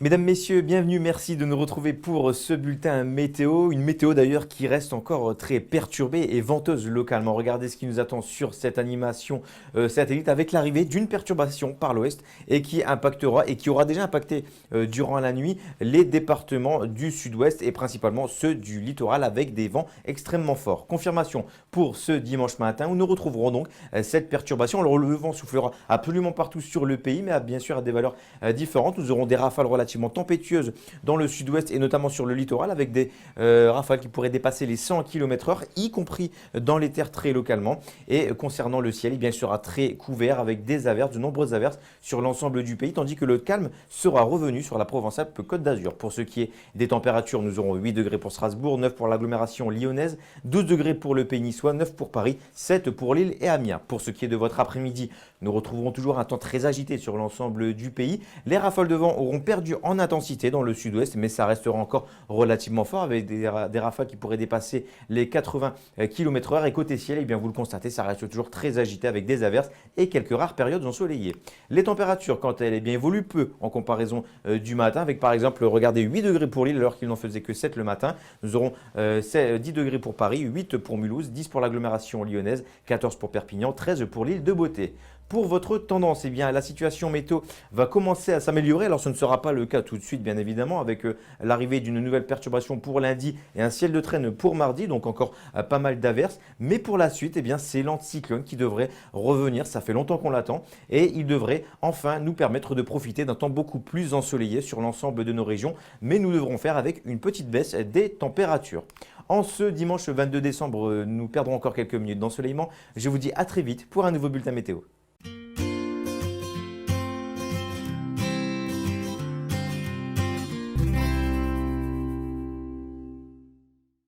Mesdames, Messieurs, bienvenue, merci de nous retrouver pour ce bulletin météo. Une météo d'ailleurs qui reste encore très perturbée et venteuse localement. Regardez ce qui nous attend sur cette animation satellite avec l'arrivée d'une perturbation par l'ouest et qui impactera et qui aura déjà impacté durant la nuit les départements du sud-ouest et principalement ceux du littoral avec des vents extrêmement forts. Confirmation pour ce dimanche matin où nous retrouverons donc cette perturbation. Alors le vent soufflera absolument partout sur le pays mais bien sûr à des valeurs différentes. Nous aurons des rafales relativement tempétueuses dans le sud-ouest et notamment sur le littoral avec des rafales qui pourraient dépasser les 100 km/h, y compris dans les terres très localement. Et concernant le ciel, eh bien, il sera très couvert avec des averses, de nombreuses averses sur l'ensemble du pays, tandis que le calme sera revenu sur la Provence-Alpes-Côte d'Azur. Pour ce qui est des températures, nous aurons 8 degrés pour Strasbourg, 9 pour l'agglomération lyonnaise, 12 degrés pour le pays niçois, 9 pour Paris, 7 pour Lille et Amiens. Pour ce qui est de votre après-midi, nous retrouverons toujours un temps très agité sur l'ensemble du pays. Les rafales de vent auront perdu en intensité dans le sud-ouest, mais ça restera encore relativement fort avec des rafales qui pourraient dépasser les 80 km/h. Et côté ciel, eh bien, vous le constatez, ça reste toujours très agité avec des averses et quelques rares périodes ensoleillées. Les températures, quant à elles, eh bien, évoluent peu en comparaison du matin, avec par exemple, regardez, 8 degrés pour Lille alors qu'il n'en faisait que 7 le matin. Nous aurons 10 degrés pour Paris, 8 pour Mulhouse, 10 pour l'agglomération lyonnaise, 14 pour Perpignan, 13 pour l'île de Beauté. Pour votre tendance, eh bien, la situation météo va commencer à s'améliorer. Alors ce ne sera pas le cas tout de suite, bien évidemment, avec l'arrivée d'une nouvelle perturbation pour lundi et un ciel de traîne pour mardi, donc encore pas mal d'averses. Mais pour la suite, eh bien, c'est l'anticyclone qui devrait revenir. Ça fait longtemps qu'on l'attend et il devrait enfin nous permettre de profiter d'un temps beaucoup plus ensoleillé sur l'ensemble de nos régions. Mais nous devrons faire avec une petite baisse des températures. En ce dimanche 22 décembre, nous perdrons encore quelques minutes d'ensoleillement. Je vous dis à très vite pour un nouveau bulletin météo.